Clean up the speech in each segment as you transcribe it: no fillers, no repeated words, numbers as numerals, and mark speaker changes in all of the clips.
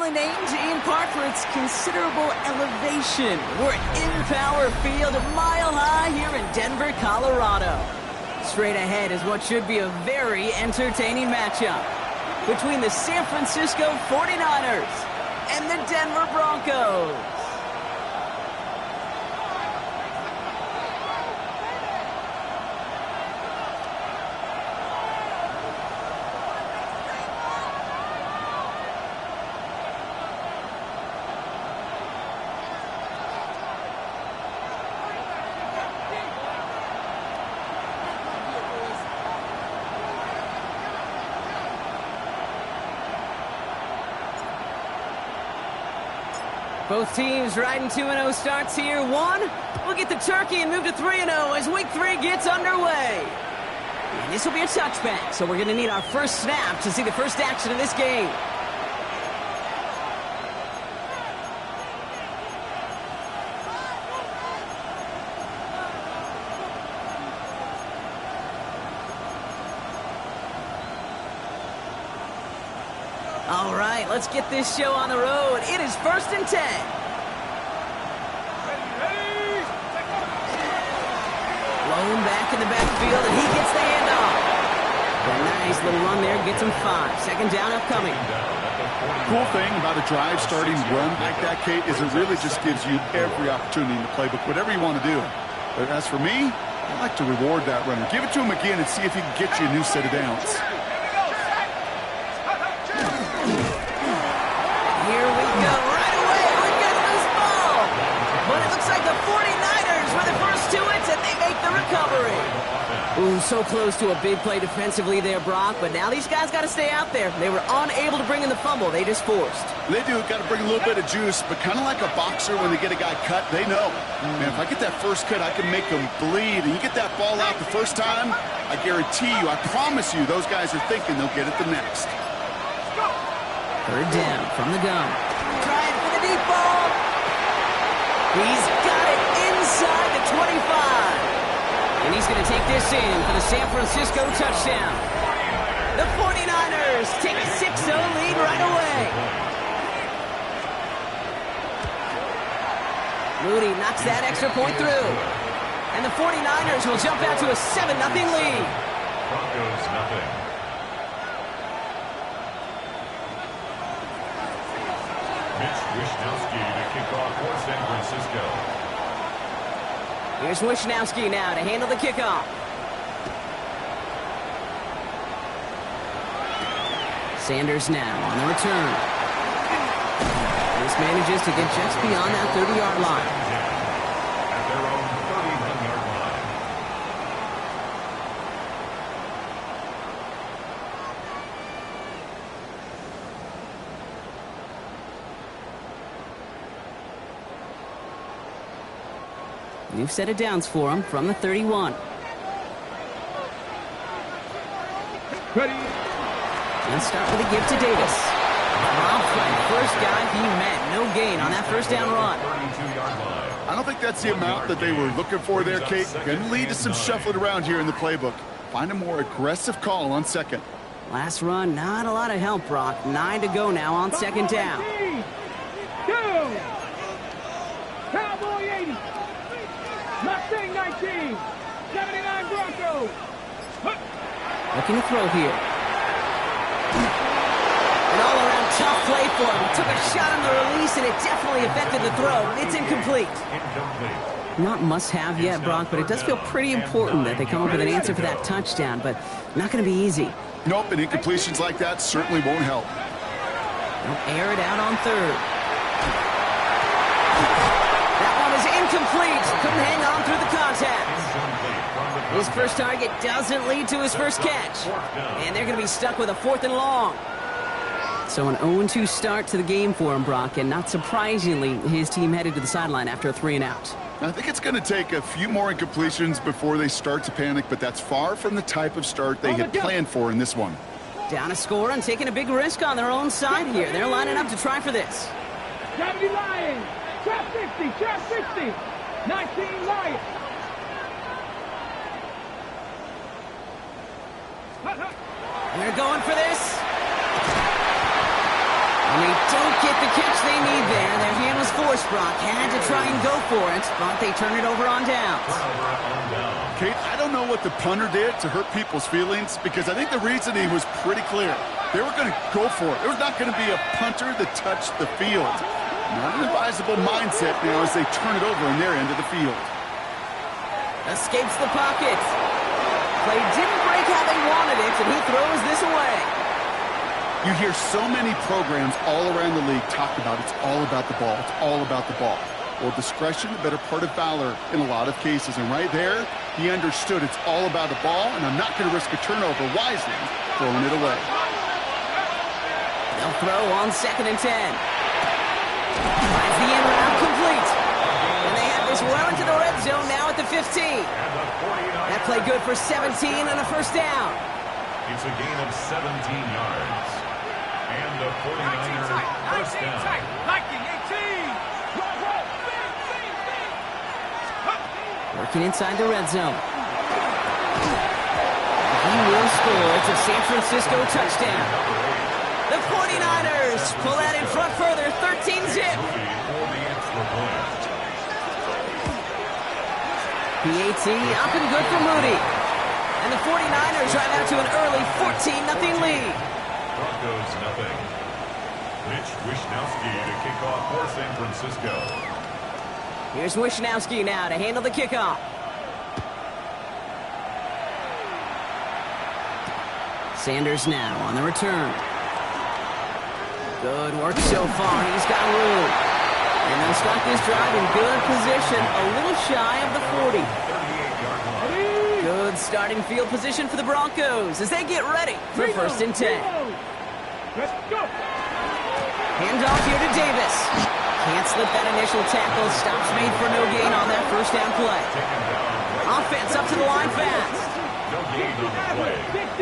Speaker 1: aptly named in part for its considerable elevation. We're in Power Field, Mile High here in Denver, Colorado. Straight ahead is what should be a very entertaining matchup between the San Francisco 49ers and the Denver Broncos. Both teams riding 2-0 starts here. One, we'll get the turkey and move to 3-0 as week 3 gets underway. And this will be a touchback, so we're going to need our first snap to see the first action of this game. All right, let's get this show on the road. It is 1st and 10. Lone back in the backfield, and he gets the handoff. A nice little run there, gets him 5. Second down upcoming.
Speaker 2: Cool thing about a drive starting run like that, Kate, is it really just gives you every opportunity in the playbook, whatever you want to do. But as for me, I like to reward that runner. Give it to him again and see if he can get you a new set of downs.
Speaker 1: Here we go, right away, we've got a loose ball. But it looks like the 49ers were the first to it, and they make the recovery. Ooh, so close to a big play defensively there, Brock, but now these guys got to stay out there. They were unable to bring in the fumble they just forced.
Speaker 2: They do, got to bring a little bit of juice, but kind of like a boxer when they get a guy cut, they know. Man, if I get that first cut, I can make them bleed. And you get that ball out the first time, I guarantee you, I promise you, those guys are thinking they'll get it the next.
Speaker 1: Third down from the gun. Trying for the deep ball. He's got it inside the 25. And he's going to take this in for the San Francisco touchdown. The 49ers take a 6-0 lead right away. Moody knocks that extra point through. And the 49ers will jump out to a 7-0 lead.
Speaker 3: Broncos nothing. Mitch Wishnowsky to kick off for San Francisco.
Speaker 1: Here's Wishnowsky now to handle the kickoff. Sanders now on the return. This manages to get just beyond that 30-yard line.
Speaker 3: At their own 31-yard line.
Speaker 1: New set of downs for him from the 31.
Speaker 4: Ready.
Speaker 1: Let's start with a give to Davis. Rob Frank, first guy he met. No gain on that first down run.
Speaker 3: 32-yard line.
Speaker 2: I don't think that's the amount that they were looking for there, Kate. Going to lead to some shuffling around here in the playbook. Find a more aggressive call on second.
Speaker 1: Last run, not a lot of help, Brock. 9 to go now on second down.
Speaker 4: 2. Cowboy 80. Mustang 19. 79 Broncos.
Speaker 1: Looking to throw here. An all-around tough play for him. Took a shot on the release, and it definitely affected the throw. It's incomplete.
Speaker 3: Incomplete.
Speaker 1: Not must-have yet, Brock, but it does feel pretty important that they come up with an answer for that touchdown, but not going to be easy.
Speaker 2: Nope, and incompletions like that certainly won't help.
Speaker 1: They'll air it out on third. That one is incomplete. Couldn't hang on through the contact. His first target doesn't lead to his first catch. And they're going to be stuck with a 4th and long. So an 0-2 start to the game for him, Brock, and not surprisingly, his team headed to the sideline after a 3-and-out.
Speaker 2: I think it's going to take a few more incompletions before they start to panic, but that's far from the type of start they had planned for in this one.
Speaker 1: Down a score and taking a big risk on their own side here. They're lining up to try for this.
Speaker 4: 70 Lions. Trap 60. Trap 60. 19 Lions.
Speaker 1: They're going for this. And they don't get the catch they need there. Their hand was forced, Brock. Had to try and go for it, but they turn it over on downs.
Speaker 2: Kate, I don't know what the punter did to hurt people's feelings, because I think the reasoning was pretty clear. They were going to go for it. There was not going to be a punter that touched the field. Not an advisable mindset now as they turn it over in their end of the field.
Speaker 1: Escapes the pocket. Play didn't break how they wanted it, and he throws this away.
Speaker 2: You hear so many programs all around the league talk about it's all about the ball. It's all about the ball. Well, discretion, the better part of valor in a lot of cases. And right there, he understood it's all about the ball, and I'm not going to risk a turnover. Wisely throwing it away.
Speaker 1: They'll throw on 2nd and 10. Finds the in route complete. And they have this well into the red zone now at the 15. That play good for 17 and a first down.
Speaker 3: It's a gain of 17 yards. And the 49er first down.
Speaker 4: 18.
Speaker 1: Working inside the red zone. He will score. It's a San Francisco touchdown. The 49ers pull that in front further, 13-zip. PAT up and good for Moody. And the 49ers drive out to an early 14-0 lead.
Speaker 3: Broncos nothing. Mitch Wishnowsky to kick off for San Francisco.
Speaker 1: Here's Wishnowsky now to handle the kickoff. Sanders now on the return. Good work so far. He's got room. And they'll start this drive in good position, a little shy of the 40.
Speaker 3: 38-yard line.
Speaker 1: Good starting field position for the Broncos as they get ready for 1st and 10.
Speaker 4: Let's go.
Speaker 1: Handoff here to Davis. Can't slip that initial tackle. Stops made for no gain on that first down play. Offense up to the line fast.
Speaker 3: No gain on the play.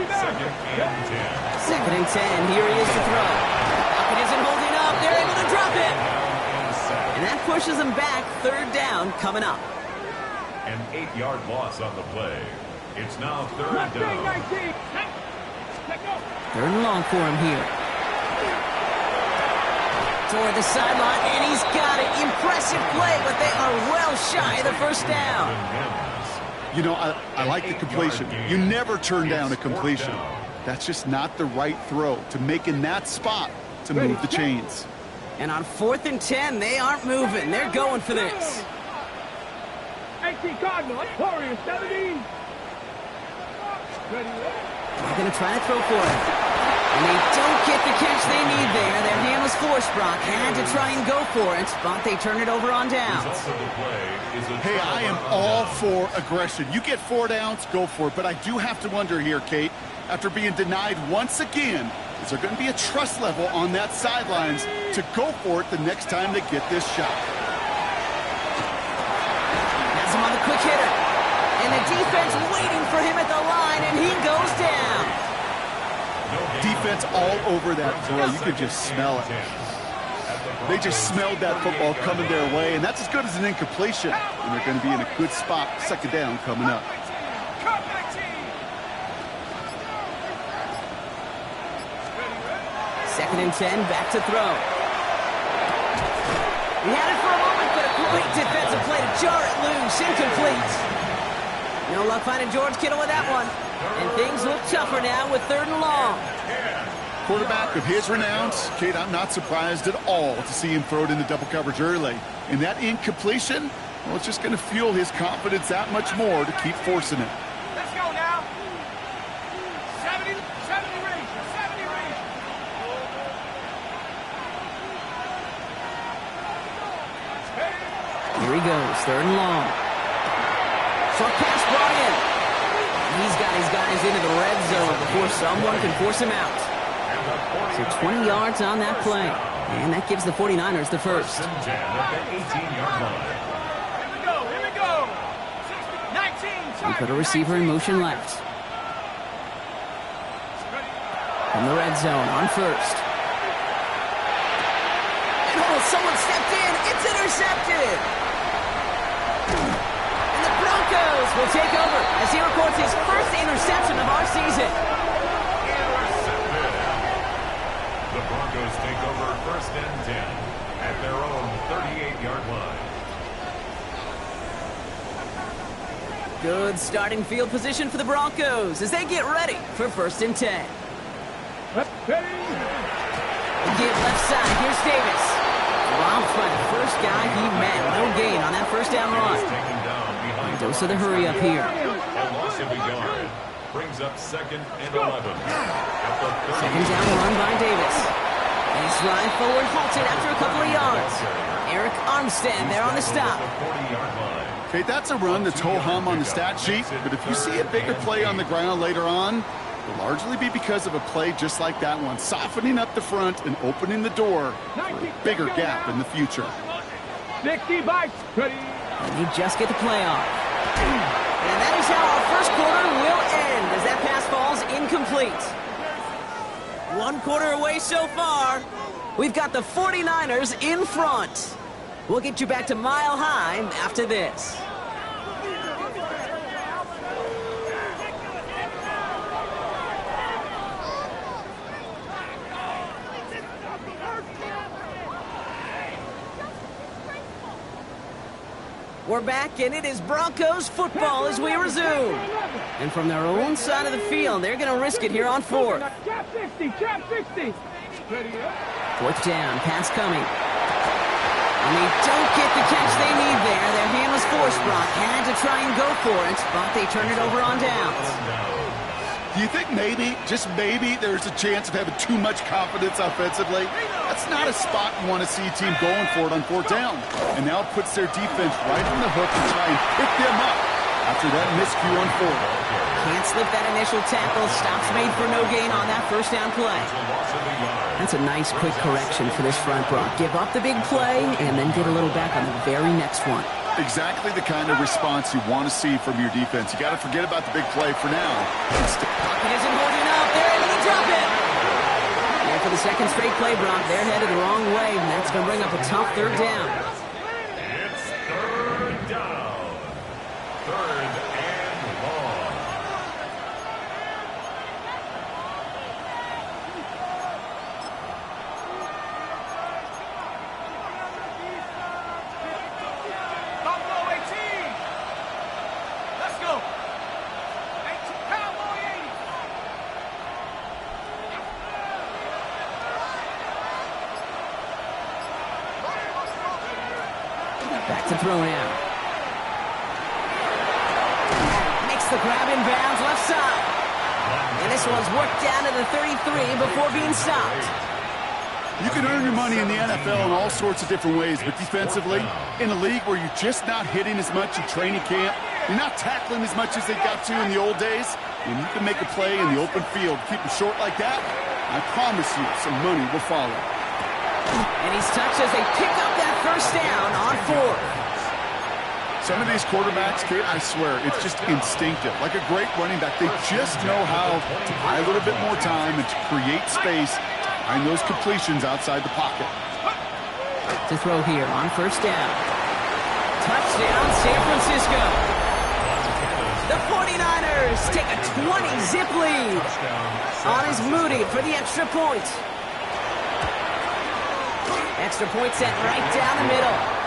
Speaker 3: 2nd and 10.
Speaker 1: 2nd and 10. Here he is to throw. Falcon isn't holding up. They're able to drop it. And that pushes them back. 3rd down coming up.
Speaker 3: An 8-yard loss on the play. It's now 3rd down.
Speaker 4: 19.
Speaker 1: 3rd and long for him here. Toward the sideline, and he's got it. Impressive play, but they are well shy of the first down.
Speaker 2: You know, I like the completion. You never turn down a completion. That's just not the right throw to make in that spot to move the chains.
Speaker 1: And on 4th and 10, they aren't moving. They're going for this.
Speaker 4: 18 Cardinals. Warriors 17.
Speaker 1: They're going to try to throw for it. And they don't get the catch they need there. Their hand was forced, Brock. Had to try and go for it, but they turn it over on downs.
Speaker 2: Hey, I am all for aggression. You get 4 downs, go for it. But I do have to wonder here, Kate, after being denied once again, is there going to be a trust level on that sidelines to go for it the next time they get this shot?
Speaker 1: Has him on the quick hitter. And the defense waiting for him at the line, and he goes down.
Speaker 2: Defense all over that throw. You could just smell it. They just smelled that football coming their way, and that's as good as an incompletion. And they're going to be in a good spot, 2nd down coming up.
Speaker 1: 2nd and 10, back to throw. He had it for a moment, but a great defensive play to jar it loose. Incomplete. No luck finding George Kittle with that one. And things look tougher now with 3rd and long.
Speaker 2: Quarterback of his renowns, Kate, I'm not surprised at all to see him throw it into double coverage early. And that incompletion, well, it's just going to fuel his confidence that much more to keep forcing it.
Speaker 4: Let's go now. 70 range. 70 range.
Speaker 1: Here he goes, 3rd and long. Short pass brought in. He's got his guys into the red zone before someone can force him out. So 20 yards on that play. And that gives the 49ers the first.
Speaker 3: 1st and 10 at the 18-yard line.
Speaker 4: Here we go. 19.
Speaker 1: We put a receiver in motion left. From the red zone on 1st. And oh, someone stepped in. It's intercepted. And the Broncos will take over as he records his first interception of our season.
Speaker 3: The Broncos Broncos take over 1st and 10 at their own 38-yard line.
Speaker 1: Good starting field position for the Broncos as they get ready for 1st and 10.
Speaker 4: Ready.
Speaker 1: Give left side. Here's Davis. Dropped by the first guy he met. No gain on that first down run.
Speaker 3: Taken down behind
Speaker 1: Dose of the hurry up here.
Speaker 3: a loss of a yard. Brings up 2nd and 11 at the 30.
Speaker 1: Second down run by Davis. Nice ride forward, halted after a couple of yards. Eric Armstead there on the stop.
Speaker 3: 40-yard line.
Speaker 2: Okay, that's a run that's ho-hum on the stat sheet, but if you see a bigger play on the ground later on, it'll largely be because of a play just like that one, softening up the front and opening the door for a bigger gap in the future.
Speaker 4: 60 bites. Ready.
Speaker 1: And you just get the play off. And that is how our first quarter will end as that pass falls incomplete. 1 quarter away so far. We've got the 49ers in front. We'll get you back to Mile High after this. We're back, and it is Broncos football as we resume. And from their own side of the field, they're going to risk it here on 4th.
Speaker 4: Trap 60. Trap 60. Ready.
Speaker 1: 4th down, pass coming. And they don't get the catch they need there. Their hand was forced, Brock. Had to try and go for it, but they turn it over on downs.
Speaker 2: Do you think maybe, just maybe, there's a chance of having too much confidence offensively? That's not a spot you want to see a team going for it on 4th down. And now it puts their defense right on the hook to try and pick them up after that miscue on 4th.
Speaker 1: Can't slip that initial tackle. Stops made for no gain on that first down play. That's a nice quick correction for this front, Brock. Give up the big play and then get a little back on the very next one.
Speaker 2: Exactly the kind of response you want to see from your defense. You got to forget about the big play for now.
Speaker 1: Pocket isn't holding up. They're able to drop it. And for the second straight play, Brock, they're headed the wrong way, and that's going to bring up a tough 3rd down.
Speaker 3: It's 3rd down. 3rd and long.
Speaker 4: Buffalo 18. Let's go. 18. Cowboy 80.
Speaker 1: Back to throw now. Makes the grab in bounds left side. And this one's worked down to the 33 before being stopped.
Speaker 2: You can earn your money in the NFL in all sorts of different ways, but defensively, in a league where you're just not hitting as much in training camp, you're not tackling as much as they got to in the old days, and you can make a play in the open field, keep it short like that, I promise you some money will follow.
Speaker 1: And he's touched as they pick up that first down on 4th.
Speaker 2: Some of these quarterbacks, Kate, I swear, it's just instinctive. Like a great running back, they just know how to buy a little bit more time and to create space to find those completions outside the pocket.
Speaker 1: To throw here on 1st down. Touchdown, San Francisco. The 49ers take a 20-zip lead. On is Moody for the extra point. Extra point set right down the middle.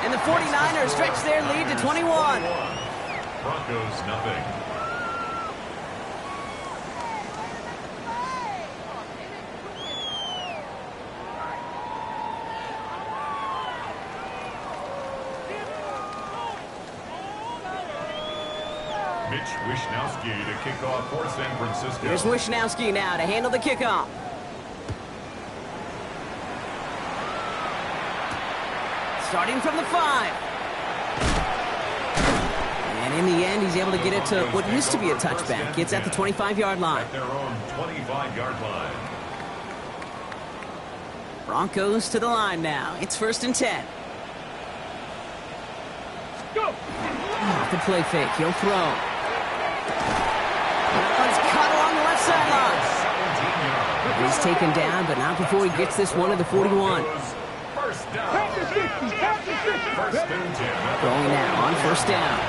Speaker 1: And the 49ers stretch their lead to 21.
Speaker 3: Broncos nothing. Mitch Wishnowsky to kick off for San Francisco.
Speaker 1: Here's Wishnowsky now to handle the kickoff. Starting from the 5. And in the end, he's able to get it to what used to be a touchback. It's at the 25-yard line.
Speaker 3: At their own 25-yard line.
Speaker 1: Broncos to the line now. It's 1st and 10.
Speaker 4: Go.
Speaker 1: Off the play fake. He'll throw. That one's cut along the left sideline. He's taken down, but not before he gets this one to the 41.
Speaker 3: First down.
Speaker 4: Count to 60. Count to 60.
Speaker 3: First and 10.
Speaker 1: Throwing now on 1st down.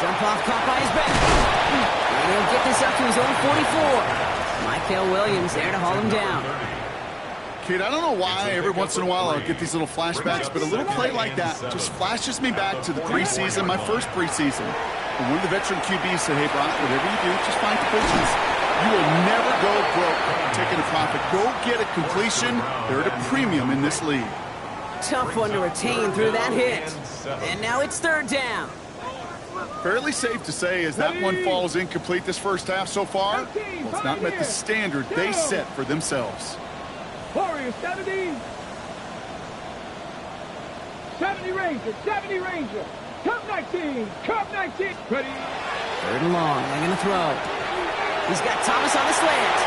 Speaker 1: Dump off caught by his back. And he'll get this up to his own 44. Michael Williams there to haul him down.
Speaker 2: Kid, I don't know why every once in a while I'll get these little flashbacks, but a little play like that just flashes me back to the preseason, my first preseason. And one of the veteran QBs said, hey, Brock, whatever you do, just find completions. You will never go broke taking a profit. Go get a completion. They're at a premium in this league.
Speaker 1: Tough one to retain through that hit. And now it's third down.
Speaker 2: Fairly safe to say as that one falls incomplete this first half so far, well, it's not met the standard they set for themselves.
Speaker 4: Warriors 70. 70 Ranger, 70 Ranger. Cup 19, Cup 19. Ready.
Speaker 1: Third and long, they're going to throw. He's got Thomas on the slant.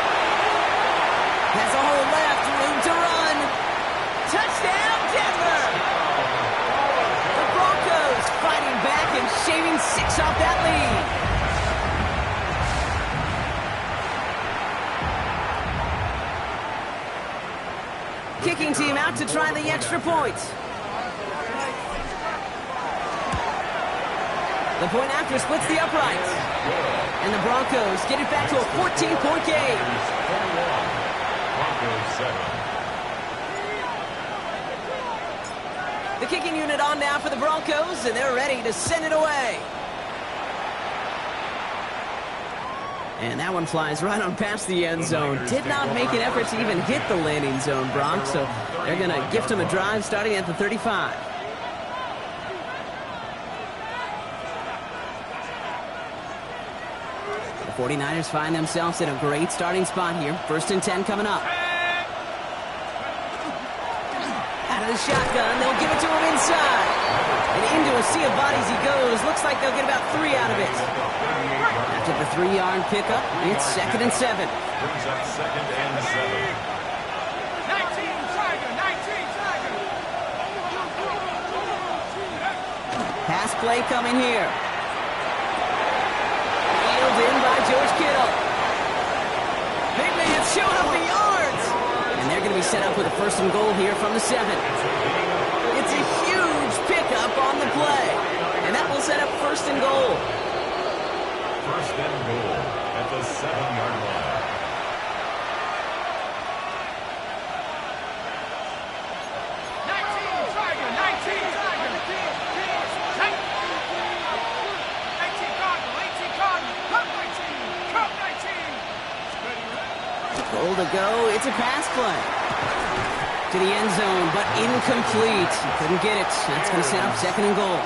Speaker 1: Has a hole left, room to run. Touchdown, Denver! The Broncos fighting back and shaving 6 off that lead. Kicking team out to try the extra point. The point after splits the uprights. And the Broncos get it back to a 14-point game.
Speaker 3: Broncos 7.
Speaker 1: The kicking unit on now for the Broncos, and they're ready to send it away. And that one flies right on past the end zone. Did not make an effort to even hit the landing zone, Bronx, so they're going to gift him a drive starting at the 35. The 49ers find themselves in a great starting spot here. 1st and 10 coming up. Out of the shotgun, they'll give it to him inside. And into a sea of bodies he goes. Looks like they'll get about 3 out of it. After the 3-yard pickup, it's 2nd and 7.
Speaker 3: Brings up 2nd and 7.
Speaker 4: 19 Tiger, 19 Tiger.
Speaker 1: Pass play coming here. Reeled in by George Kittle. Big man showing up the yards. And they're going to be set up with a 1st and goal here from the 7. It's a huge pickup on the play. And that will set up 1st and goal.
Speaker 3: 1st and goal at the 7-yard line.
Speaker 1: Goal to go. It's a pass play. To the end zone, but incomplete. Couldn't get it. That's going to set up 2nd and goal.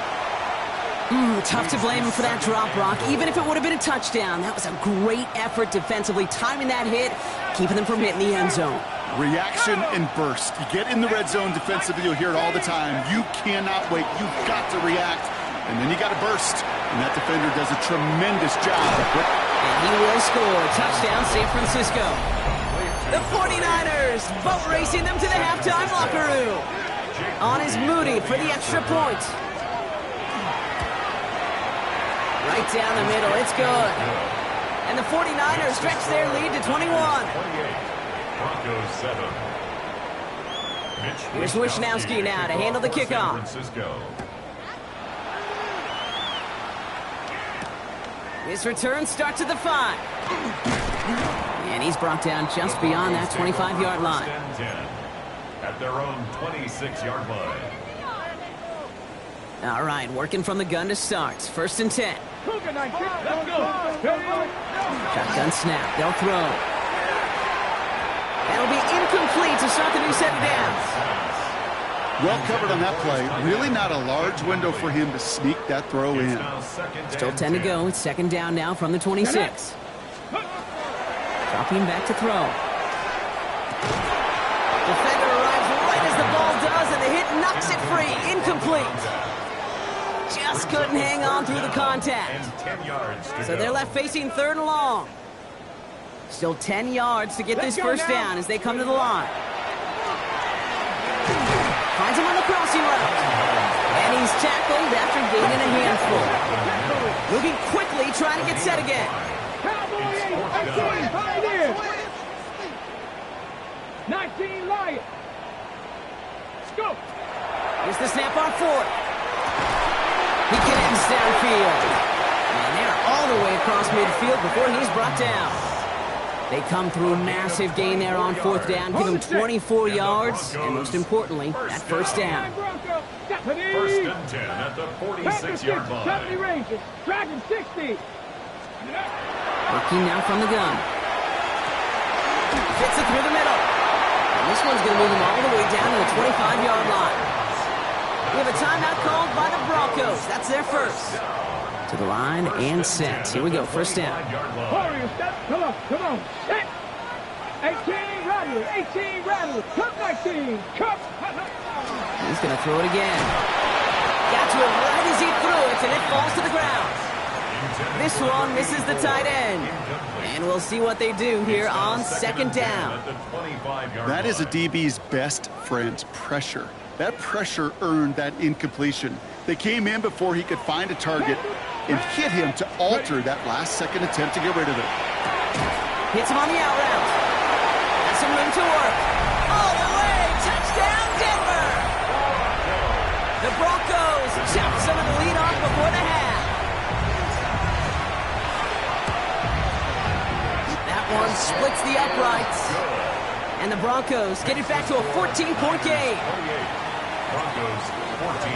Speaker 1: Tough to blame him for that drop, Brock. Even if it would have been a touchdown, that was a great effort defensively, timing that hit, keeping them from hitting the end zone.
Speaker 2: Reaction and burst. You get in the red zone defensively, you'll hear it all the time. You cannot wait. You've got to react, and then you got to burst. And that defender does a tremendous job.
Speaker 1: And he will score. Touchdown, San Francisco. The 49ers boat racing them to the halftime locker room. On is Moody for the extra point. Right down the middle, it's good. And the 49ers stretch their lead to 21.
Speaker 3: 28. Broncos 7.
Speaker 1: Here's Wishnowski now to handle the kickoff.
Speaker 3: San Francisco.
Speaker 1: His return starts at the 5. And he's brought down just beyond that 25-yard line.
Speaker 3: 10 at their own 26-yard line.
Speaker 1: All right, working from the gun to start. 1st and 10. Shotgun snap. They'll throw. That'll be incomplete to start the new set of downs.
Speaker 2: Well covered on that play. Really not a large window for him to sneak that throw in.
Speaker 1: Still 10 to go. It's 2nd down now from the 26. Dropping back to throw. Defender arrives right as the ball does, and the hit knocks it free. Incomplete. Just couldn't hang on through the contact.
Speaker 3: And 10 yards to
Speaker 1: So
Speaker 3: go.
Speaker 1: they're left facing 3rd and long. Still 10 yards to get this first down as they come to the line. Finds him on the crossing route. And he's tackled after gaining a handful. Moving quickly, trying to get set again.
Speaker 4: Cowboy 18, Pioneers. 19 Lions. Scoop.
Speaker 1: Here's the snap on 4th. He connects downfield. And they're all the way across midfield before he's brought down. They come through a massive gain there on fourth down, give them 24 yards, and most importantly, that first down.
Speaker 3: First and 10 at the 46-yard line.
Speaker 4: 70 Rangers, Dragon 60.
Speaker 1: Working now from the gun. Fits it through the middle. And this one's going to move him all the way down to the 25-yard line. We have a timeout called by the Broncos. That's their first. To the line and set. Here we go, first down.
Speaker 4: Warriors, step. Come on. Set. 18, rattle. 18, rattle. Cup 19. Cup.
Speaker 1: He's going to throw it again. Got to him right as he threw it, and it falls to the ground. This one misses the tight end. And we'll see what they do here on second down.
Speaker 2: That is a DB's best friend, pressure. That pressure earned that incompletion. They came in before he could find a target and hit him to alter that last-second attempt to get rid of it.
Speaker 1: Hits him on the out route. Has some room to work. All the way. Touchdown, Denver. The Broncos chopped some of the lead off before the half. That one splits the uprights. And the Broncos get it back to a 14-point game.
Speaker 3: Broncos 14.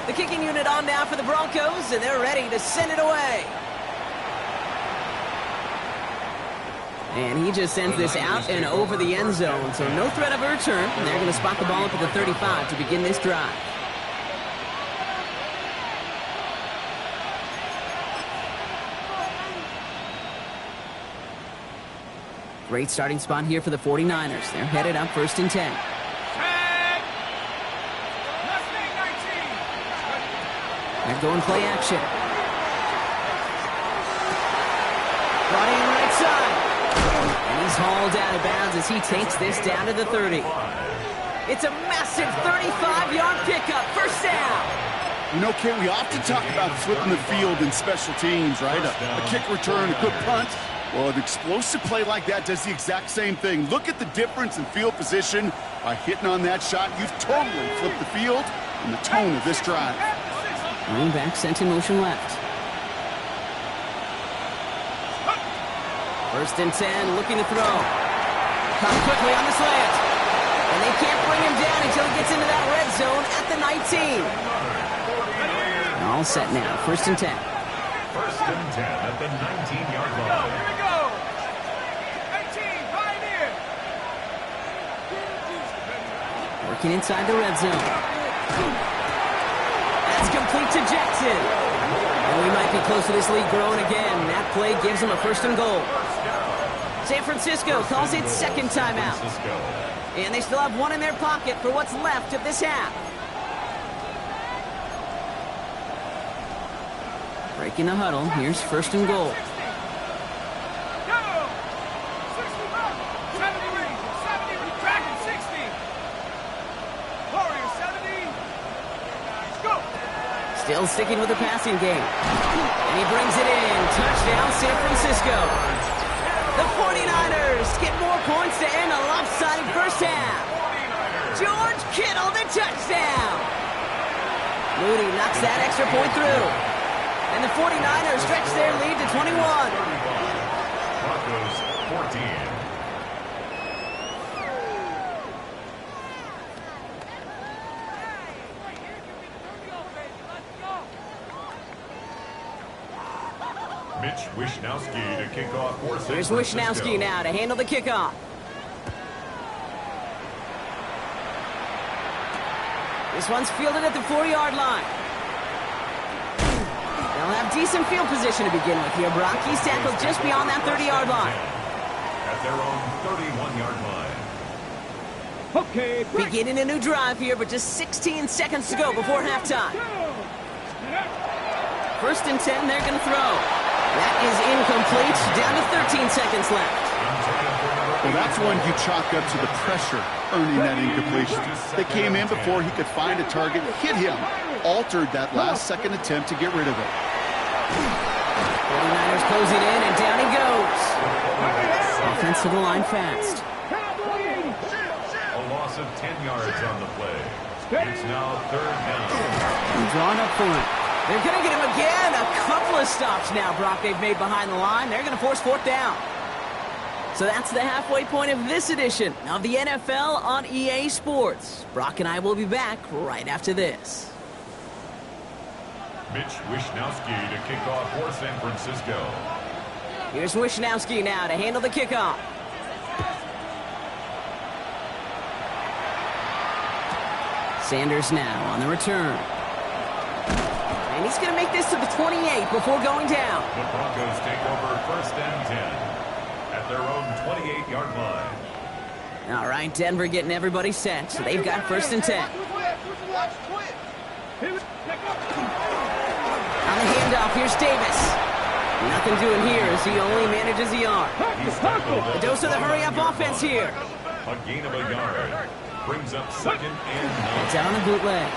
Speaker 1: The kicking unit on now for the Broncos, and they're ready to send it away. And he just sends this out and over the end zone, so no threat of a return. And they're going to spot the ball up at the 35 to begin this drive. Great starting spot here for the 49ers. They're headed up first and 10. They're going play action. Brought in right side. And he's hauled out of bounds as he takes this down to the 30. It's a massive 35-yard pickup. First down.
Speaker 2: You know, Kate, we often talk about flipping the field in special teams, right? A kick return, a good punt. Well, an explosive play like that does the exact same thing. Look at the difference in field position. By hitting on that shot, you've totally flipped the field and the tone of this drive.
Speaker 1: Running back sent in motion left. First and 10, looking to throw. Come quickly on the slant. And they can't bring him down until he gets into that red zone at the 19. All set now, first and 10.
Speaker 3: First and 10 at the 19-yard line.
Speaker 4: Here we go. 18, Pioneer.
Speaker 1: Working inside the red zone. That's complete to Jackson. And we might be close to this lead growing again. That play gives them a first and goal. San Francisco calls it second timeout. And they still have one in their pocket for what's left of this half. Breaking the huddle. Here's first and goal. Still sticking with the passing game. And he brings it in. Touchdown, San Francisco. The 49ers get more points to end a lopsided first half. George Kittle, the touchdown. Moody knocks that extra point through. And the 49ers stretch their lead to 21.
Speaker 3: Broncos 14. Mitch Wishnowsky to kick off for San
Speaker 1: Here's
Speaker 3: Francisco.
Speaker 1: Wishnowsky now to handle the kickoff. This one's fielded at the 4-yard line. They'll have decent field position to begin with here. Brock, he's tackled just beyond that 30-yard line.
Speaker 3: At their own 31-yard line.
Speaker 4: Okay,
Speaker 1: Beginning a new drive here, but just 16 seconds to go before halftime. First and 10, they're going to throw. That is incomplete. Down to 13 seconds left.
Speaker 2: Well, that's one you chalk up to the pressure earning that incompletion. They came in before he could find a target, hit him, altered that last-second attempt to get rid of it.
Speaker 1: 49ers closing in, and down he goes. Offense to the line fast.
Speaker 3: A loss of 10 yards on the play. It's now third down.
Speaker 1: And drawn up for it. They're going to get him again. A couple of stops now, Brock, they've made behind the line. They're going to force fourth down. So that's the halfway point of this edition of the NFL on EA Sports. Brock and I will be back right after this.
Speaker 3: Mitch Wishnowsky to kick off for San Francisco.
Speaker 1: Here's Wishnowsky now to handle the kickoff. Sanders now on the return. And he's going to make this to the 28 before going down.
Speaker 3: The Broncos take over 1st and 10 at their own 28-yard line.
Speaker 1: All right, Denver getting everybody set. So they've got 1st and 10. On the handoff, here's Davis. Nothing doing here as he only manages a yard. The dose of the hurry-up offense here.
Speaker 3: A gain of a yard. Brings up 2nd and 9.
Speaker 1: Down the bootleg.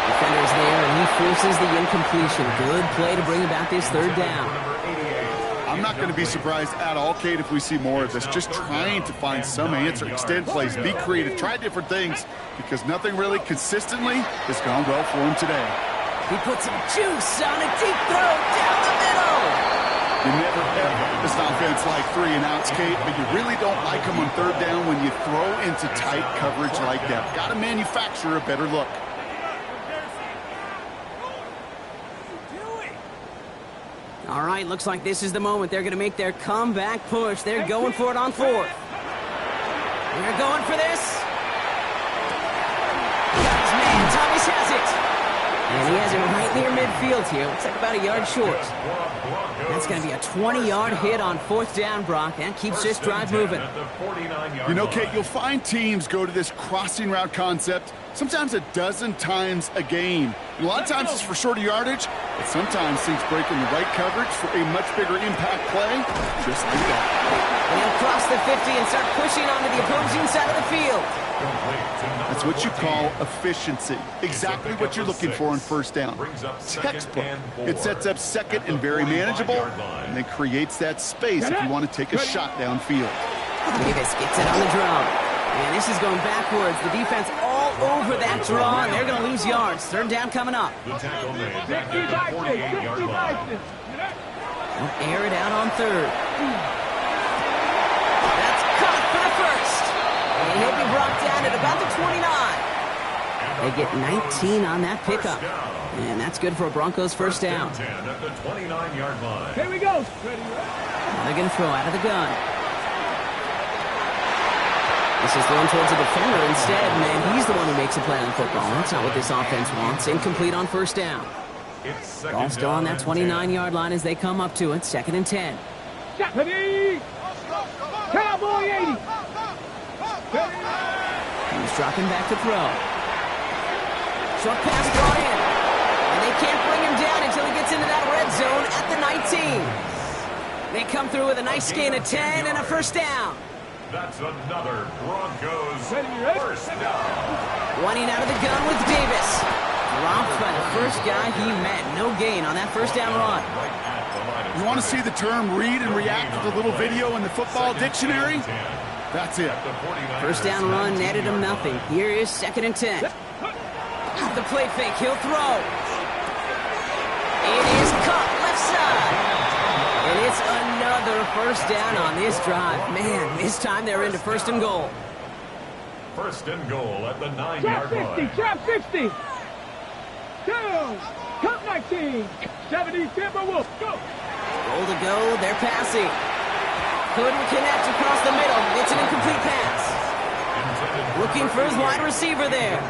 Speaker 1: Defender's there, and he forces the incompletion. Good play to bring about this 3rd down.
Speaker 2: I'm not going to be surprised at all, Kate, if we see more of this. Just trying to find some answer, extend plays, be creative, try different things, because nothing really consistently has gone well for him today.
Speaker 1: He puts some juice on a deep throw down the middle.
Speaker 2: You never ever this offense like 3 and outs, Kate, but you really don't like them on 3rd down when you throw into tight coverage like that. Got to manufacture a better look.
Speaker 1: All right, looks like this is the moment. They're going to make their comeback push. They're going for it on 4th. They're going for this. Got his man. Thomas has it. And he has it right near midfield here. Looks like about a yard short. That's going to be a 20-yard hit on 4th down, Brock. That keeps this drive moving.
Speaker 2: You know, Kate, you'll find teams go to this crossing route concept sometimes a dozen times a game. And a lot of times it's for shorter yardage, but sometimes things break in the right coverage for a much bigger impact play, just like that.
Speaker 1: And he'll cross the 50 and start pushing onto the opposing side of the field.
Speaker 2: That's what you call efficiency. Exactly what you're looking for on 1st down. Textbook. It sets up 2nd and very manageable, and then creates that space if you want to take a shot downfield.
Speaker 1: Davis gets it on the draw. And this is going backwards. The defense all over that draw, and they're going to lose yards. 3rd down coming up.
Speaker 3: The tackle made back at the 48-yard line.
Speaker 1: They'll air it out on 3rd. That's caught for the 1st. And he'll be brought down at about the 29. They get 19 on that pickup. And that's good for a Broncos 1st down.
Speaker 3: 10 at the 29-yard line.
Speaker 4: Here we go.
Speaker 1: They're going to throw out of the gun. This is thrown towards the defender instead, man. He's the one who makes a play on football. That's not what this offense wants. Incomplete on 1st down. Ball still on that 29-yard line as they come up to it. 2nd and 10.
Speaker 4: Ready. Cowboy 80.
Speaker 1: He's dropping back to throw. Short pass brought in. And they can't bring him down until he gets into that red zone at the 19. They come through with a nice gain of 10 and a 1st down.
Speaker 3: That's another Broncos 1st down.
Speaker 1: Running out of the gun with Davis. Dropped by the first guy he met. No gain on that 1st down run.
Speaker 2: You want to see the term read and react with a little video in the football dictionary? That's it.
Speaker 1: 1st down run netted him nothing. Here is 2nd and 10. The play fake. He'll throw. It is caught left side. And it's another 1st down on this drive. Man, this time they're into 1st and goal.
Speaker 3: 1st and goal at the
Speaker 4: Trap
Speaker 3: 9-yard
Speaker 4: 50.
Speaker 3: line.
Speaker 4: Trap 60. 2. Cut 19. 70 Timberwolves. Go.
Speaker 1: Goal to go. They're passing. Couldn't connect across the middle. It's an incomplete pass. Looking for his wide receiver there.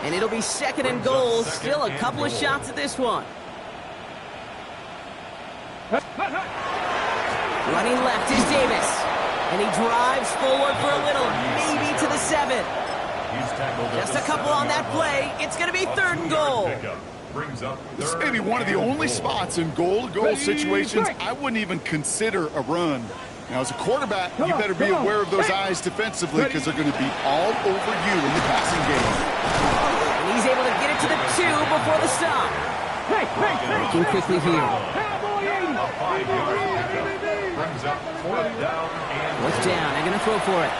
Speaker 1: And it'll be 2nd and goal. Still a couple of shots at this one. Running left is Davis. And he drives forward for a little, maybe to the 7. Just a couple on that play. It's going to be 3rd and goal.
Speaker 2: This may be one of the only spots in goal-to-goal situations I wouldn't even consider a run. Now, as a quarterback, you better be aware of those eyes defensively because they're going to be all over you in the passing game.
Speaker 1: And he's able to get it to the 2 before the stop. Looking quickly here. Fourth down. They're going to throw for it.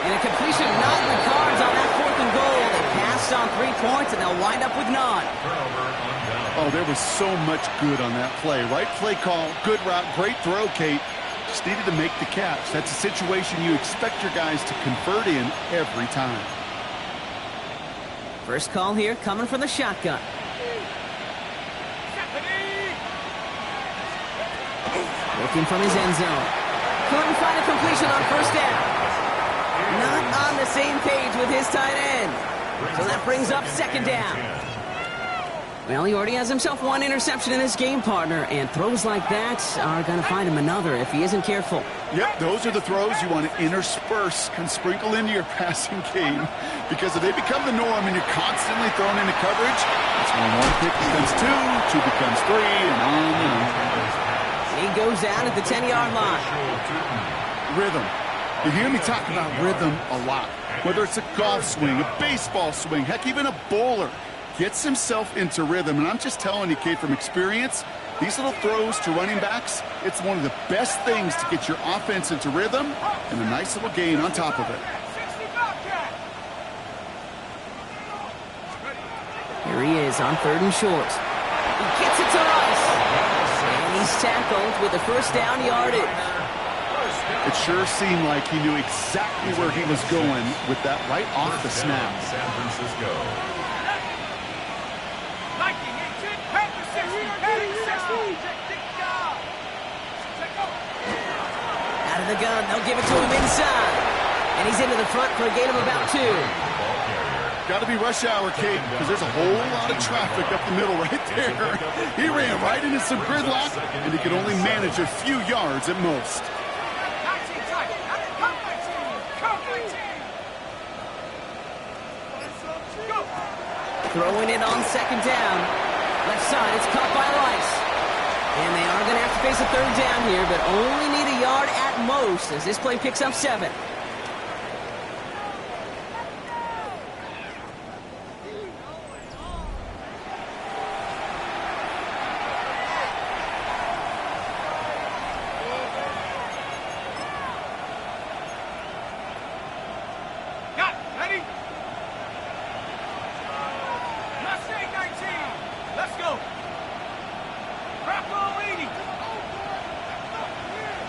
Speaker 1: And a completion not in the cards on that 4th and goal. They passed on 3 points, and they'll wind up with none.
Speaker 3: Turnover on down.
Speaker 2: Oh, there was so much good on that play. Right play call, good route, great throw, Kate. Just needed to make the catch. That's a situation you expect your guys to convert in every time.
Speaker 1: First call here coming from the shotgun. Looking from his end zone. Couldn't find a completion on first down. Not on the same page with his tight end. So that brings up second down. Well, he already has himself one interception in his game, partner, and throws like that are going to find him another if he isn't careful.
Speaker 2: Yep, those are the throws you want to intersperse and sprinkle into your passing game, because if they become the norm and you're constantly thrown into coverage, that's when one pick becomes two becomes three, and on and on.
Speaker 1: He goes out at the 10-yard line.
Speaker 2: Rhythm. You hear me talk about rhythm a lot. Whether it's a golf swing, a baseball swing, heck, even a bowler gets himself into rhythm. And I'm just telling you, Kate, from experience, these little throws to running backs, it's one of the best things to get your offense into rhythm and a nice little gain on top of it.
Speaker 1: Here he is on 3rd and short. He gets it to Rice. And he's tackled with the first down yardage.
Speaker 2: It sure seemed like he knew exactly where he was going with that right off the snap.
Speaker 3: San Francisco.
Speaker 1: Out of the gun, they'll give it to him inside. And he's into the front for a gain of about 2.
Speaker 2: Got to be rush hour, Kate, because there's a whole lot of traffic up the middle right there. He ran right into some gridlock, and he could only manage a few yards at most.
Speaker 1: Throwing it on second down. Left side, it's caught by Rice. And they are going to have to face a third down here, but only need a yard at most as this play picks up 7.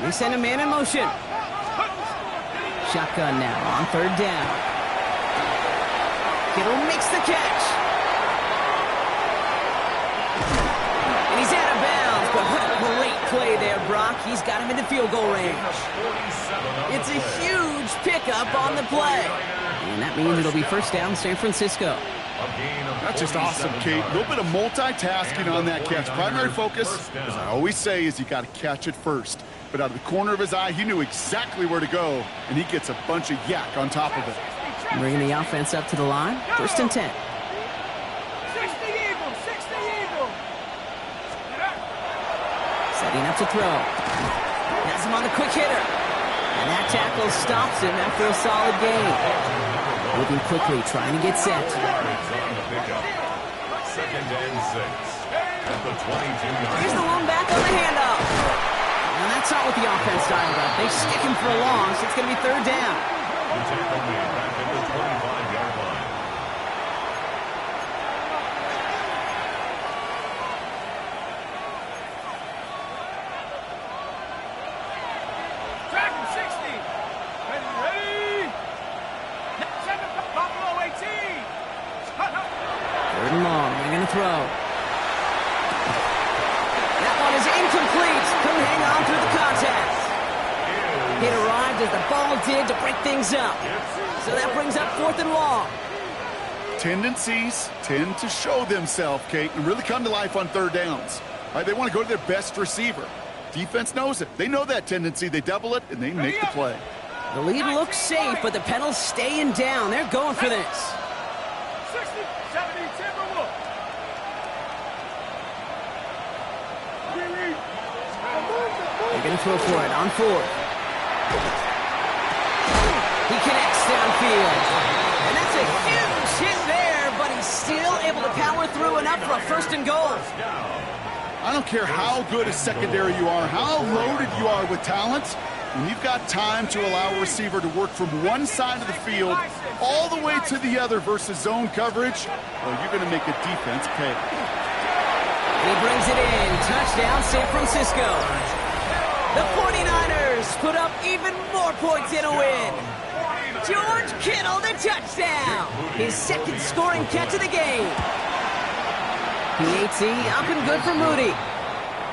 Speaker 1: They send a man in motion. Shotgun now on 3rd down. Kittle makes the catch. And he's out of bounds, but what a great play there, Brock. He's got him into field goal range. It's a huge pickup on the play. And that means it'll be first down San Francisco.
Speaker 2: That's just awesome, Kate. A little bit of multitasking on that catch. Primary focus, as I always say, is you got to catch it first. But out of the corner of his eye, he knew exactly where to go, and he gets a bunch of yak on top of it.
Speaker 1: Bringing the offense up to the line. 1st and 10.
Speaker 4: 60 Eagles, 60 Eagles.
Speaker 1: Setting up to throw. Has him on the quick hitter. And that tackle stops him after a solid gain. Moving quickly, trying to get set.
Speaker 3: 2nd and 6. At the 22-yard.
Speaker 1: Here's the lone back on the handoff. And that's not what the offense dialed up. They stick him for a loss. It's going to be 3rd down.
Speaker 3: The tackle made back at the 25-yard line.
Speaker 4: Track him, 60. Ready. Second, Buffalo 18.
Speaker 1: 3rd and long. They're going to throw. That one is incomplete. Couldn't hang on through the contact. It arrived as the ball did to break things up. So that brings up 4th and long.
Speaker 2: Tendencies tend to show themselves, Kate, and really come to life on 3rd downs. Right, they want to go to their best receiver. Defense knows it. They know that tendency. They double it, and they make the play.
Speaker 1: The lead looks safe, but the Pendles staying down. They're going for this.
Speaker 4: 60, 70, Timberwolves.
Speaker 1: They're going to throw for it on 4th. He connects downfield. And that's a huge hit there, but he's still able to power through enough for a 1st and goal.
Speaker 2: I don't care how good a secondary you are, how loaded you are with talent, when you've got time to allow a receiver to work from one side of the field all the way to the other versus zone coverage, well, you're going to make a defense pay.
Speaker 1: He brings it in. Touchdown, San Francisco. The 49ers put up even more points in a win. George Kittle, the touchdown. His second scoring catch of the game. PAT up and good for Moody.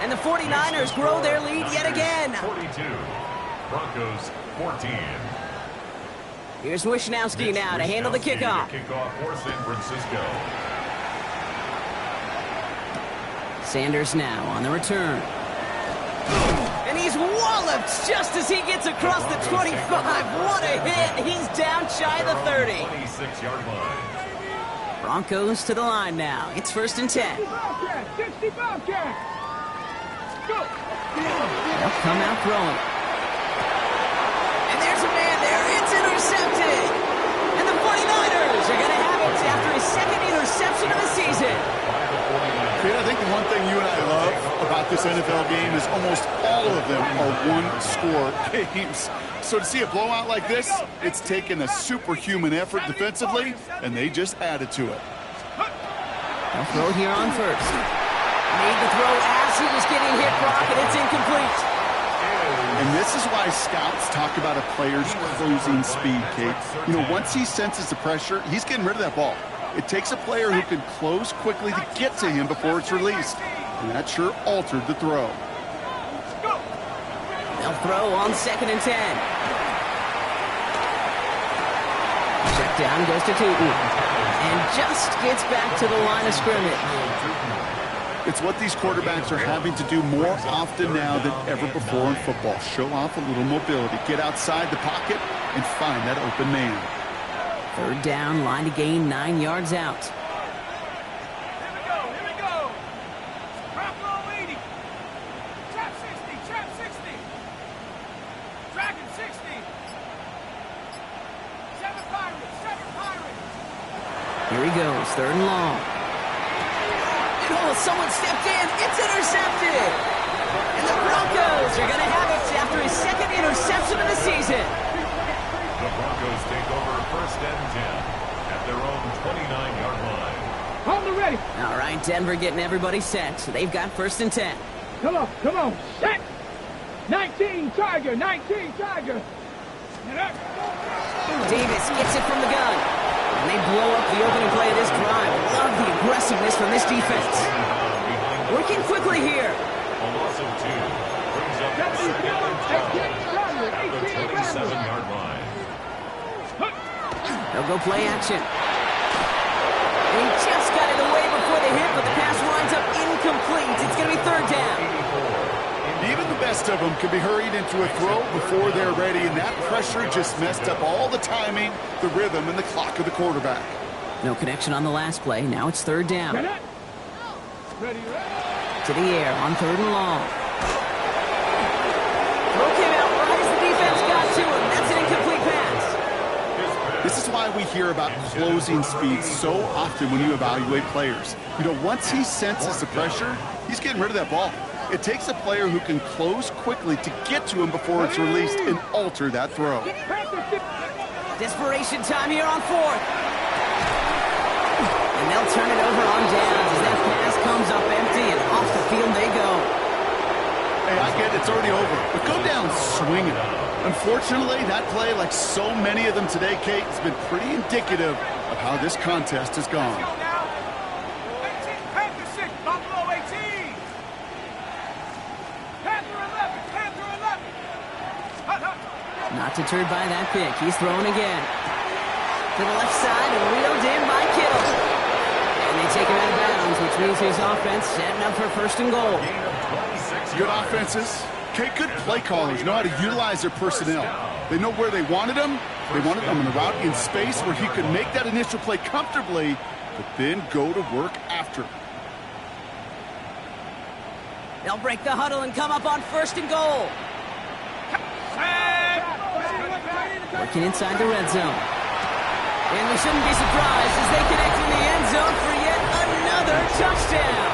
Speaker 1: And the 49ers grow their lead yet again.
Speaker 3: 42. Broncos 14.
Speaker 1: Here's Wishnowski now to handle the kickoff.
Speaker 3: Kickoff for San Francisco.
Speaker 1: Sanders now on the return. And he's walloped just as he gets across the 25. What a hit. He's down shy of the 30.
Speaker 3: 26-yard line.
Speaker 1: Broncos to the line now. It's 1st and 10.
Speaker 4: 60 Bobcat. Go.
Speaker 1: They'll come out throwing. And there's a man there. It's intercepted. And the 49ers are going to have it after his second interception of the season.
Speaker 2: Kid, I think the one thing you and I love about this NFL game is almost all of them are one-score games. So to see a blowout like this, it's taken a superhuman effort defensively, and they just added to it.
Speaker 1: They'll throw here on first. Made the throw as he was getting hit, Brock, and it's incomplete.
Speaker 2: And this is why scouts talk about a player's closing speed, Kate. You know, once he senses the pressure, he's getting rid of that ball. It takes a player who can close quickly to get to him before it's released. And that sure altered the throw.
Speaker 1: They'll throw on 2nd and 10. Check down goes to Tootin. And just gets back to the line of scrimmage.
Speaker 2: It's what these quarterbacks are having to do more often now than ever before in football. Show off a little mobility. Get outside the pocket and find that open man.
Speaker 1: 3rd down, line to gain 9 yards out.
Speaker 4: Here we go. Drop low 80. Trap 60. Dragon 60. 7 Pirates.
Speaker 1: Here he goes, 3rd and long. And oh, someone stepped in. It's intercepted. And the Broncos are going to have it after his second interception of the season.
Speaker 3: The Broncos take over 1st and 10 at their own 29-yard line.
Speaker 4: Hold the ready.
Speaker 1: All right, Denver getting everybody set. They've got 1st and 10.
Speaker 4: Come on. Set. 19 Tiger.
Speaker 1: Davis gets it from the gun. And they blow up the opening play of this drive. Love the aggressiveness from this defense. Working quickly here.
Speaker 3: A loss of 2 brings up 2nd and 10 at the 27-yard line.
Speaker 1: They'll go play action. And he just got it away before the hit, but the pass winds up incomplete. It's going to be 3rd down.
Speaker 2: Even the best of them can be hurried into a throw before they're ready, and that pressure just messed up all the timing, the rhythm, and the clock of the quarterback.
Speaker 1: No connection on the last play. Now it's 3rd down.
Speaker 4: Ready.
Speaker 1: To the air on 3rd and long. Throw came out right as the defense got to him. That's an incomplete pass.
Speaker 2: This is why we hear about closing speed so often when you evaluate players. You know, once he senses the pressure, he's getting rid of that ball. It takes a player who can close quickly to get to him before it's released and alter that throw.
Speaker 1: Desperation time here on 4th. And they'll turn it over on downs as that pass comes up empty and off the field they go.
Speaker 2: Hey, I get it, it's already over, but go down swinging. Unfortunately, that play, like so many of them today, Kate, has been pretty indicative of how this contest has gone.
Speaker 4: Panther 6, Buffalo 18. Panther 11.
Speaker 1: Not deterred by that pick. He's throwing again. To the left side and wheeled in by Kittle. And they take him out of bounds, which means his offense setting up for 1st and goal.
Speaker 2: Good offenses. Okay, good play callers know how to utilize their personnel. They know where they wanted him. They wanted him in a route in space where he could make that initial play comfortably, but then go to work after.
Speaker 1: They'll break the huddle and come up on 1st and goal. Working inside the red zone. And we shouldn't be surprised as they connect in the end zone for yet another touchdown.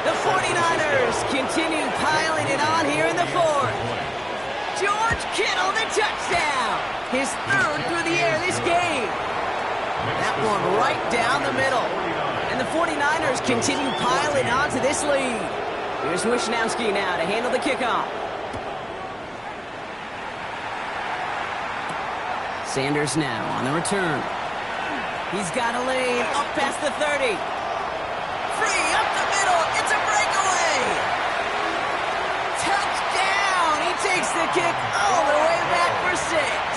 Speaker 1: The 49ers continue piling it on here in the 4th. George Kittle, the touchdown. His 3rd through the air this game. That one right down the middle. And And the 49ers continue piling onto this lead. Here's Wishnowski now to handle the kickoff. Sanders now on the return. He's got a lane up past the 30. Free up the middle. It's a breakaway. Touchdown. He takes the kick all the way back for 6.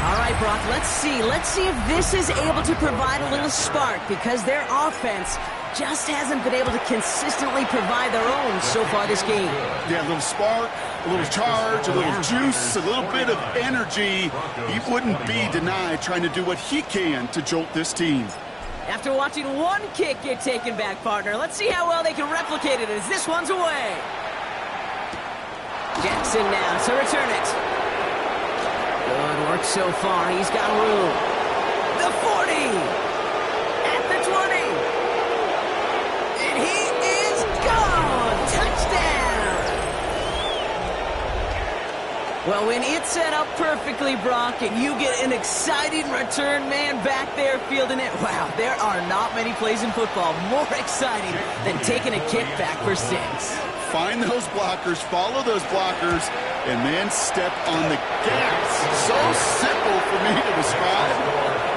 Speaker 1: All right, Brock, let's see. Let's see if this is able to provide a little spark, because their offense just hasn't been able to consistently provide their own so far this game.
Speaker 2: Yeah, a little spark, a little charge, a little juice, a little bit of energy. He wouldn't be denied trying to do what he can to jolt this team.
Speaker 1: After watching one kick get taken back, partner, let's see how well they can replicate it as this one's away. Jackson now to return it. Good work so far. He's got room. The 40. At the 20. And he is gone. Touchdown. Well, when it's set up perfectly, Brock, and you get an exciting return man back there fielding it, wow, there are not many plays in football more exciting than taking a kick back for 6.
Speaker 2: Find those blockers, follow those blockers, and then step on the gas. So simple for me to describe,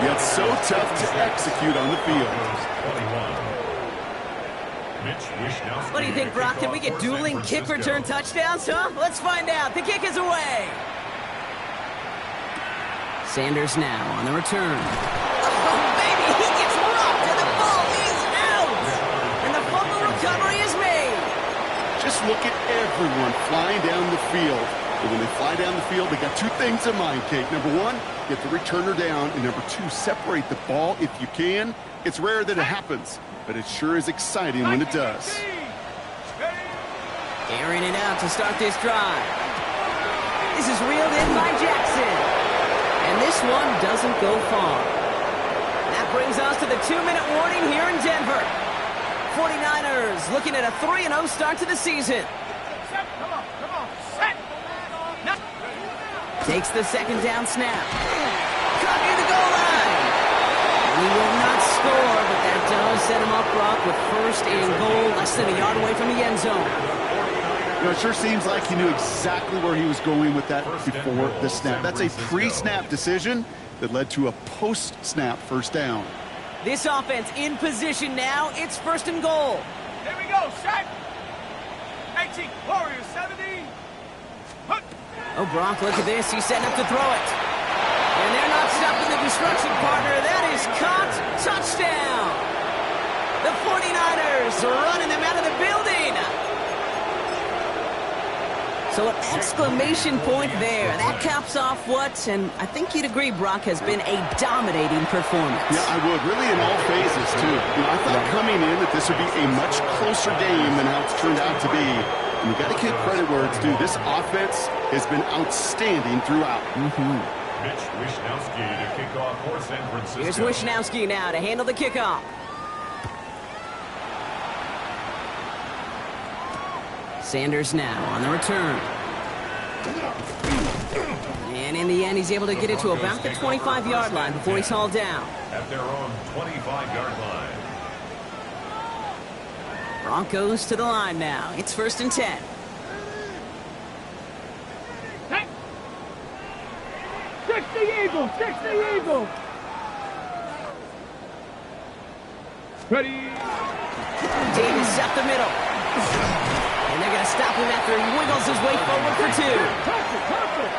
Speaker 2: yet so tough to execute on the field.
Speaker 1: What do you think, Brock? Can we get dueling kick return touchdowns, huh? Let's find out. The kick is away. Sanders now on the return. Oh, baby, he gets rocked, and the ball is out. And the fumble recovery is made.
Speaker 2: Just look at everyone flying down the field. And when they fly down the field, they got 2 things in mind, Kate. Number 1, get the returner down. And number 2, separate the ball if you can. It's rare that it happens, but it sure is exciting when it does.
Speaker 1: Airing it out to start this drive. This is reeled in by Jackson. And this one doesn't go far. That brings us to the 2-minute warning here in Denver. 49ers looking at a 3-0 start to the season.
Speaker 4: Come on, set.
Speaker 1: Takes the second down snap. Cut near the goal line. He will not score, but that does set him up, Brock, with first and goal, less than a yard away from the end zone.
Speaker 2: You know, it sure seems like he knew exactly where he was going with that before the snap. That's a pre-snap decision that led to a post-snap first down.
Speaker 1: This offense in position now. It's first and goal.
Speaker 4: Here we go, set. 18, Warriors, 17.
Speaker 1: Oh, Brock, look at this. He's setting up to throw it. And they're not stopping the destruction, partner. That is caught. Touchdown. The 49ers running them out of the building. So an exclamation point there. That caps off what, and I think you'd agree, Brock, has been a dominating performance.
Speaker 2: Yeah, I would. Really in all phases, too. You know, I thought coming in that this would be a much closer game than how it's turned out to be. And you got to give credit where it's due. This offense has been outstanding throughout.
Speaker 3: Mitch Wishnowski to kick off for San Francisco.
Speaker 1: Here's Wishnowski now to handle the kickoff. Sanders now on the return. And in the end, he's able to get it to about the 25-yard line before he's hauled down.
Speaker 3: At their own 25-yard line.
Speaker 1: Broncos to the line now. It's first and 10.
Speaker 4: Six the Eagles. Ready.
Speaker 1: Davis up the middle. And they're going to stop him after he wiggles his way forward for 2.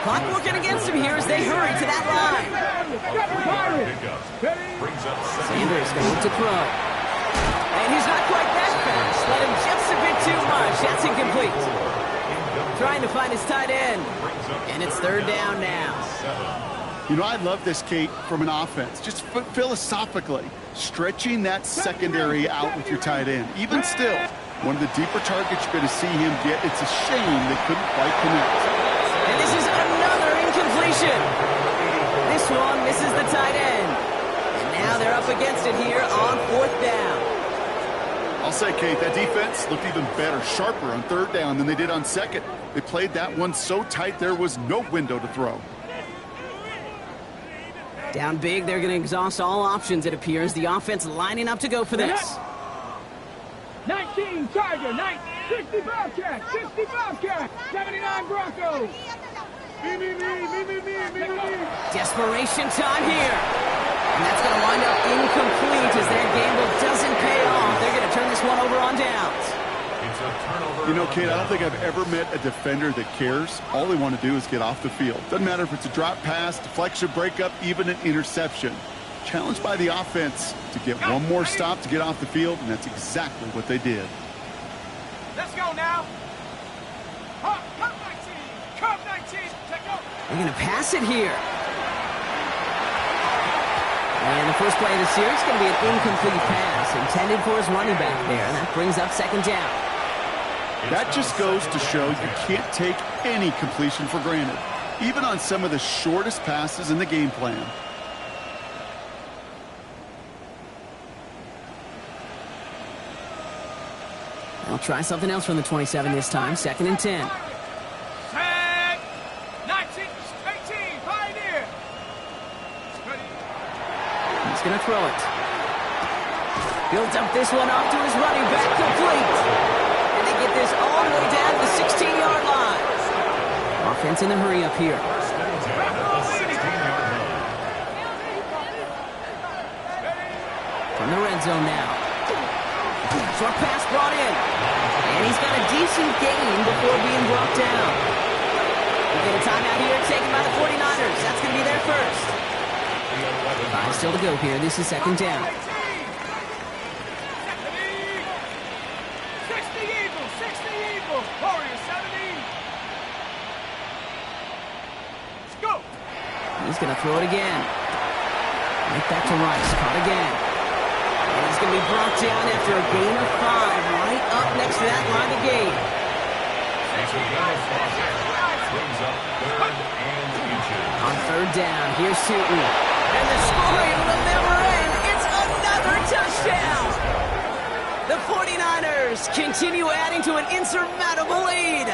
Speaker 1: Clock working against him here as they hurry to that line. Sanders going to look to throw. And he's not quite that fast. Let him just a bit too much. That's incomplete. Trying to find his tight end. And it's third down now.
Speaker 2: You know, I love this, Kate, from an offense. Just philosophically, stretching that secondary out with your tight end. Even still, one of the deeper targets you're going to see him get. It's a shame they couldn't quite connect.
Speaker 1: And this is another incompletion. This one misses the tight end. And now they're up against it here on fourth down.
Speaker 2: I'll say, Kate, that defense looked even better, sharper on third down than they did on second. They played that one so tight there was no window to throw.
Speaker 1: Down big, they're going to exhaust all options, it appears. The offense lining up to go for this.
Speaker 4: 19 Charger, 60 Bobcat, 60 Bobcat, 79 Broncos. Me.
Speaker 1: Desperation time here. And that's going to wind up incomplete as that gamble doesn't pay off. They're going to turn this one over on downs.
Speaker 3: It's a turnover.
Speaker 2: You know, Kate, I don't think I've ever met a defender that cares. All they want to do is get off the field. Doesn't matter if it's a drop pass, deflection, breakup, even an interception. Challenged by the offense to get one more stop to get off the field, and that's exactly what they did.
Speaker 4: Let's go now. Come 19, come 19, check out.
Speaker 1: They're going to pass it here. And the first play of the series is going to be an incomplete pass intended for his running back there. And that brings up second down.
Speaker 2: That just goes to show you can't take any completion for granted, even on some of the shortest passes in the game plan.
Speaker 1: I'll try something else from the 27 this time. Second and 10.
Speaker 4: Tag. 19, 18, Pioneer.
Speaker 1: He's going to throw it. Built up this one off to his running back, complete. And they get this all the way down to the 16-yard line. Offense in the hurry up here. From the red zone now. Short pass brought in. And he's got a decent gain before being brought down. We get a timeout here taken by the 49ers. That's going to be their first. 5 still to go here. This is second down.
Speaker 4: 60 Eagles, Warriors 70. Let's go.
Speaker 1: He's going to throw it again. Right back to Rice. Caught again. And he's going to be brought down after a gain of 5. Right up next to that line of gain. On third down, here's Sutton. And the scoring will never end. It's another touchdown. The 49ers continue adding to an insurmountable lead.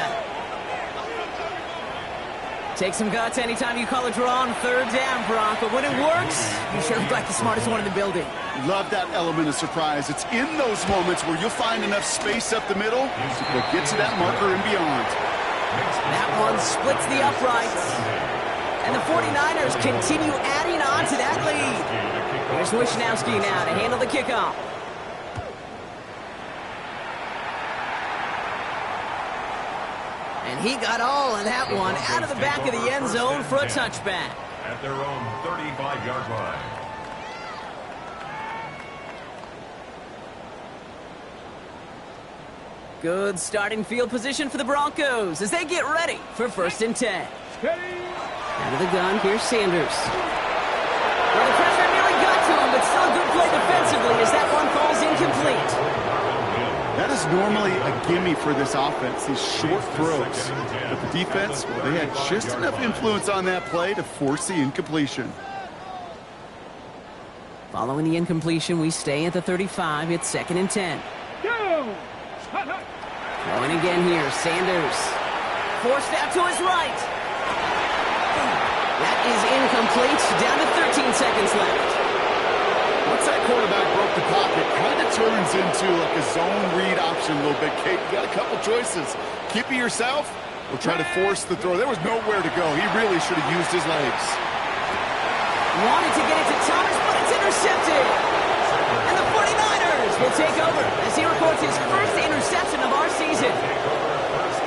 Speaker 1: Take some guts anytime you call a draw on third down, Brock. But when it works, you sure look like the smartest one in the building.
Speaker 2: Love that element of surprise. It's in those moments where you'll find enough space up the middle to get to that marker and beyond.
Speaker 1: That one splits the uprights. And the 49ers continue adding on to that lead. Here's Wishnowski now to handle the kickoff. And he got all of that one out of the back of the end zone for a touchback.
Speaker 3: At their own 35-yard line.
Speaker 1: Good starting field position for the Broncos as they get ready for first and 10. Out of the gun, here's Sanders. Well, the pressure nearly got to him, but still a good play defensively as that one falls incomplete.
Speaker 2: That is normally a gimme for this offense, these short throws. But the defense, well, they had just enough influence on that play to force the incompletion.
Speaker 1: Following the incompletion, we stay at the 35. It's second and 10. Throwing again here, Sanders. Forced out to his right. That is incomplete. Down to 13 seconds left.
Speaker 2: Once that quarterback broke the pocket, kind of turns into like a zone read option a little bit. Kate, you got a couple choices. Keep it yourself or try to force the throw. There was nowhere to go. He really should have used his legs.
Speaker 1: Wanted to get it to Thomas, but it's intercepted. And the 49ers will take over as he records his first interception of our season.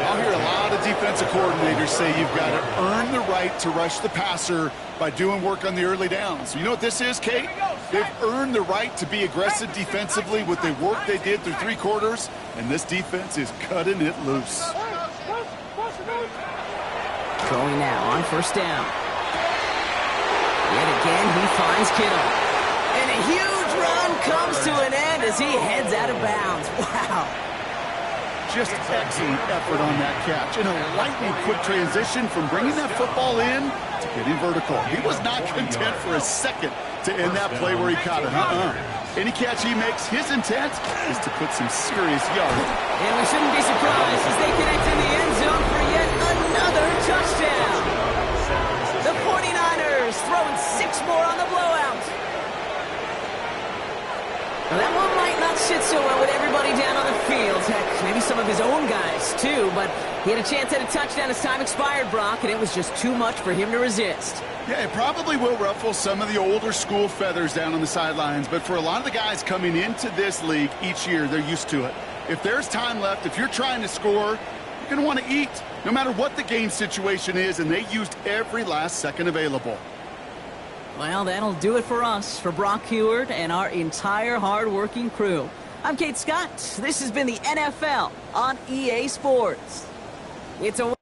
Speaker 2: I'll hear a lot of defensive coordinators say you've got to earn the right to rush the passer by doing work on the early downs. You know what this is, Kate? They've earned the right to be aggressive defensively with the work they did through 3 quarters, and this defense is cutting it loose.
Speaker 1: Throwing now on first down. Yet again, he finds Kittle. And a huge run comes to an end as he heads out of bounds. Wow.
Speaker 2: Just excellent effort on that catch. And a lightning quick transition from bringing that football in to getting vertical. He was not content for a second to end that play where he caught it. Any catch he makes, his intent is to put some serious yardage.
Speaker 1: And we shouldn't be surprised as they connect in the end zone for yet another touchdown. The 49ers throwing 6 more on the his own guys, too, but he had a chance at a touchdown as time expired, Brock, and it was just too much for him to resist.
Speaker 2: Yeah, it probably will ruffle some of the older school feathers down on the sidelines, but for a lot of the guys coming into this league each year, they're used to it. If there's time left, if you're trying to score, you're going to want to eat, no matter what the game situation is, and they used every last second available.
Speaker 1: Well, that'll do it for us, for Brock Huard and our entire hard-working crew. I'm Kate Scott. This has been the NFL on EA Sports. It's a